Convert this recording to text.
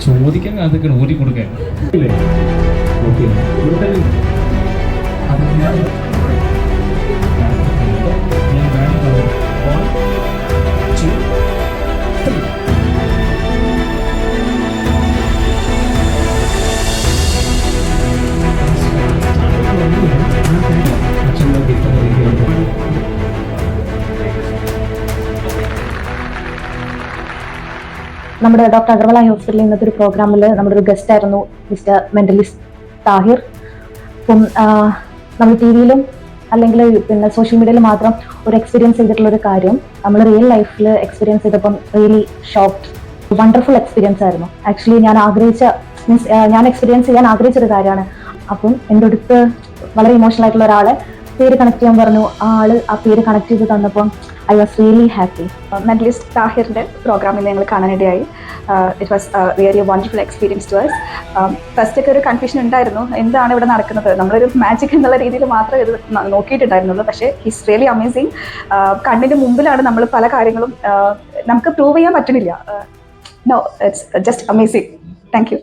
ചോദിക്കാൻ അതൊക്കെ ഊരി കൊടുക്കാൻ ഇല്ലേ? ഓക്കെ, ഇവിടെ തന്നെ ഞാൻ വേണം. 1, 2, 3. നമ്മുടെ ഡോക്ടർ അഗർവാൾ ഹോസ്പിറ്റലിൽ ഇന്നത്തെ ഒരു പ്രോഗ്രാമിൽ നമ്മുടെ ഒരു ഗസ്റ്റ് ആയിരുന്നു മിസ്റ്റർ മെന്റലിസ്റ്റ് താഹിർ. അപ്പം നമ്മൾ ടി വിയിലും അല്ലെങ്കിൽ പിന്നെ സോഷ്യൽ മീഡിയയിൽ മാത്രം ഒരു എക്സ്പീരിയൻസ് ചെയ്തിട്ടുള്ള ഒരു കാര്യം നമ്മൾ റിയൽ ലൈഫിൽ എക്സ്പീരിയൻസ് ചെയ്തപ്പം റിയലി ഷോക്ക്ഡ്. വണ്ടർഫുൾ എക്സ്പീരിയൻസ് ആയിരുന്നു. ആക്ച്വലി ഞാൻ എക്സ്പീരിയൻസ് ചെയ്യാൻ ആഗ്രഹിച്ചൊരു കാര്യമാണ്. അപ്പം എൻ്റെ അടുത്ത് വളരെ ഇമോഷണൽ ആയിട്ടുള്ള ഒരാളെ പേര് കണക്ട് ചെയ്യാൻ പറഞ്ഞു. ആ പേര് കണക്ട് ചെയ്ത് തന്നപ്പം I was really happy. Mentalist താഹിറിൻ്റെ പ്രോഗ്രാമിൽ ഞങ്ങൾ കാണാനിടയായി. It was really wonderful experience to us. ഫസ്റ്റൊക്കെ ഒരു കൺഫ്യൂഷൻ ഉണ്ടായിരുന്നു, എന്താണ് ഇവിടെ നടക്കുന്നത്. നമ്മളൊരു മാജിക് എന്നുള്ള രീതിയിൽ മാത്രമേ ഇത് നോക്കിയിട്ടുണ്ടായിരുന്നുള്ളൂ. പക്ഷേ ഹിസ് റിയലി അമേസിങ്. കണ്ണിൻ്റെ മുമ്പിലാണ് നമ്മൾ പല കാര്യങ്ങളും നമുക്ക് പ്രൂവ് ചെയ്യാൻ പറ്റുന്നില്ല. No, it's just amazing. Thank U.